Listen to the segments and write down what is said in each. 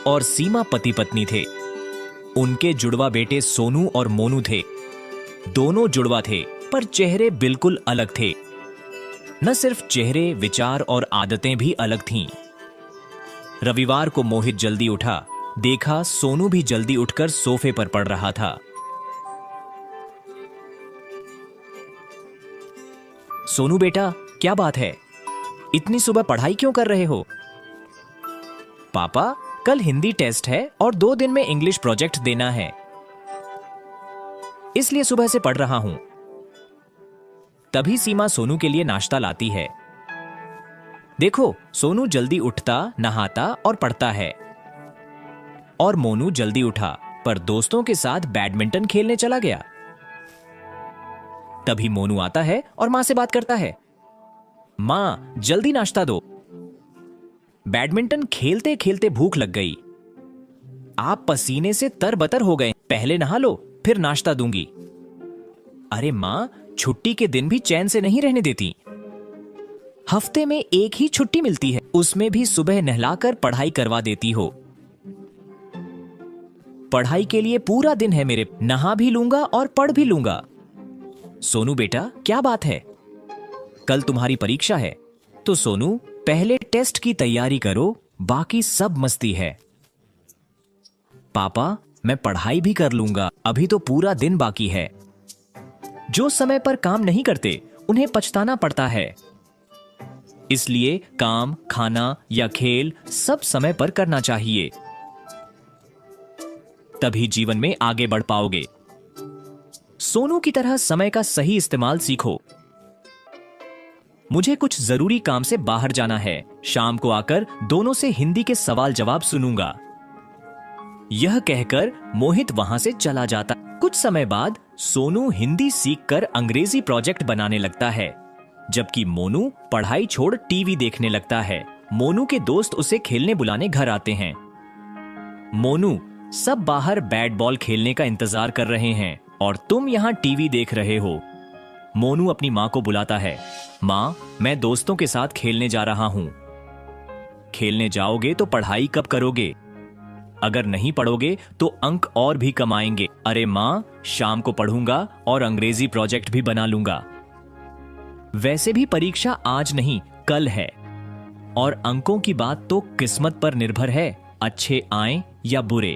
और सीमा पति पत्नी थे। उनके जुड़वा बेटे सोनू और मोनू थे। दोनों जुड़वा थे, पर चेहरे बिल्कुल अलग थे। न सिर्फ चेहरे, विचार और आदतें भी अलग थीं। रविवार को मोहित जल्दी उठा। देखा सोनू भी जल्दी उठकर सोफे पर पड़ रहा था। सोनू बेटा, क्या बात है? इतनी सुबह पढ़ाई क्यों कर रहे हो? पापा, कल हिंदी टेस्ट है और 2 दिन में इंग्लिश प्रोजेक्ट देना है, इसलिए सुबह से पढ़ रहा हूं। तभी सीमा सोनू के लिए नाश्ता लाती है। देखो, सोनू जल्दी उठता, नहाता और पढ़ता है। और मोनू जल्दी उठा, पर दोस्तों के साथ बैडमिंटन खेलने चला गया। तभी मोनू आता है और मां से बात करता है। मां, जल्दी नाश्ता दो। बैडमिंटन खेलते खेलते भूख लग गई। आप पसीने से तरबतर हो गए, पहले नहा लो, फिर नाश्ता दूंगी। अरे मां, छुट्टी के दिन भी चैन से नहीं रहने देती। हफ्ते में एक ही छुट्टी मिलती है, उसमें भी सुबह नहलाकर पढ़ाई करवा देती हो। पढ़ाई के लिए पूरा दिन है मेरे, नहा भी लूंगा और पढ़ भी लूंगा। सोनू बेटा, क्या बात है? कल तुम्हारी परीक्षा है, तो सोनू पहले टेस्ट की तैयारी करो, बाकी सब मस्ती है। पापा, मैं पढ़ाई भी कर लूंगा, अभी तो पूरा दिन बाकी है। जो समय पर काम नहीं करते उन्हें पछताना पड़ता है। इसलिए काम, खाना या खेल सब समय पर करना चाहिए, तभी जीवन में आगे बढ़ पाओगे। सोनू की तरह समय का सही इस्तेमाल सीखो। मुझे कुछ जरूरी काम से बाहर जाना है, शाम को आकर दोनों से हिंदी के सवाल जवाब सुनूंगा। यह कहकर मोहित वहां से चला जाता। कुछ समय बाद सोनू हिंदी सीखकर अंग्रेजी प्रोजेक्ट बनाने लगता है, जबकि मोनू पढ़ाई छोड़ टीवी देखने लगता है। मोनू के दोस्त उसे खेलने बुलाने घर आते हैं। मोनू, सब बाहर बैट बॉल खेलने का इंतजार कर रहे हैं और तुम यहाँ टीवी देख रहे हो। मोनू अपनी माँ को बुलाता है। माँ, मैं दोस्तों के साथ खेलने जा रहा हूँ। खेलने जाओगे तो पढ़ाई कब करोगे? अगर नहीं पढ़ोगे तो अंक और भी कम आएंगे। अरे माँ, शाम को पढ़ूंगा और अंग्रेजी प्रोजेक्ट भी बना लूंगा। वैसे भी परीक्षा आज नहीं, कल है, और अंकों की बात तो किस्मत पर निर्भर है, अच्छे आए या बुरे।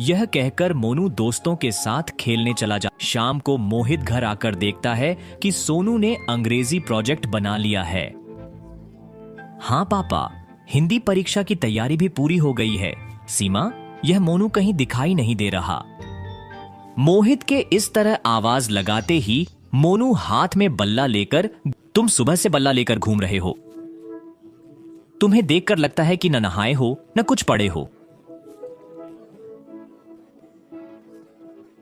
यह कहकर मोनू दोस्तों के साथ खेलने चला जा। शाम को मोहित घर आकर देखता है कि सोनू ने अंग्रेजी प्रोजेक्ट बना लिया है। हाँ पापा, हिंदी परीक्षा की तैयारी भी पूरी हो गई है। सीमा, यह मोनू कहीं दिखाई नहीं दे रहा। मोहित के इस तरह आवाज लगाते ही मोनू हाथ में बल्ला लेकर, तुम सुबह से बल्ला लेकर घूम रहे हो। तुम्हें देखकर लगता है कि न नहाए हो न कुछ पढ़े हो।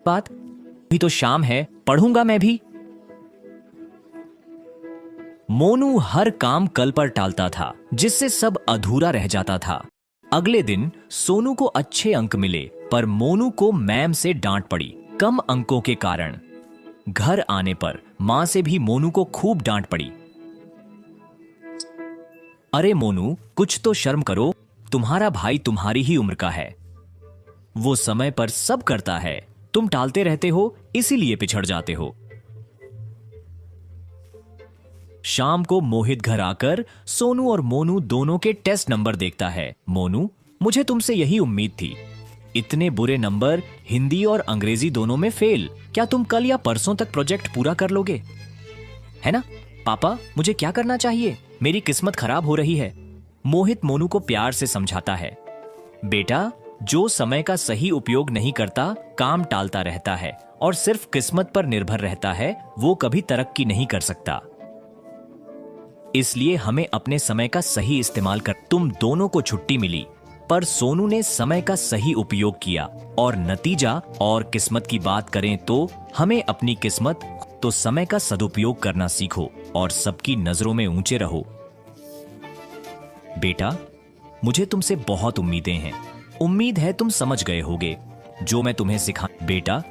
बात अभी तो शाम है, पढ़ूंगा मैं भी। मोनू हर काम कल पर टालता था, जिससे सब अधूरा रह जाता था। अगले दिन सोनू को अच्छे अंक मिले, पर मोनू को मैम से डांट पड़ी कम अंकों के कारण। घर आने पर मां से भी मोनू को खूब डांट पड़ी। अरे मोनू, कुछ तो शर्म करो, तुम्हारा भाई तुम्हारी ही उम्र का है। वो समय पर सब करता है, तुम टालते रहते हो, इसीलिए पिछड़ जाते हो। शाम को मोहित घर आकर सोनू और मोनू दोनों के टेस्ट नंबर देखता है। मोनू, मुझे तुमसे यही उम्मीद थी। इतने बुरे नंबर, हिंदी और अंग्रेजी दोनों में फेल। क्या तुम कल या परसों तक प्रोजेक्ट पूरा कर लोगे? है ना? पापा, मुझे क्या करना चाहिए? मेरी किस्मत खराब हो रही है। मोहित मोनू को प्यार से समझाता है। बेटा, जो समय का सही उपयोग नहीं करता, काम टालता रहता है और सिर्फ किस्मत पर निर्भर रहता है, वो कभी तरक्की नहीं कर सकता। इसलिए हमें अपने समय का सही इस्तेमाल कर। तुम दोनों को छुट्टी मिली, पर सोनू ने समय का सही उपयोग किया और नतीजा। और किस्मत की बात करें तो हमें अपनी किस्मत तो समय का सदुपयोग करना सीखो और सबकी नजरों में ऊंचे रहो। बेटा, मुझे तुमसे बहुत उम्मीदें हैं। उम्मीद है तुम समझ गए होगे जो मैं तुम्हें सिखा। बेटा,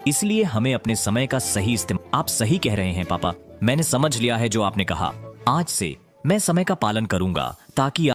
इसलिए हमें अपने समय का सही इस्तेमाल। आप सही कह रहे हैं पापा, मैंने समझ लिया है जो आपने कहा। आज से मैं समय का पालन करूंगा ताकि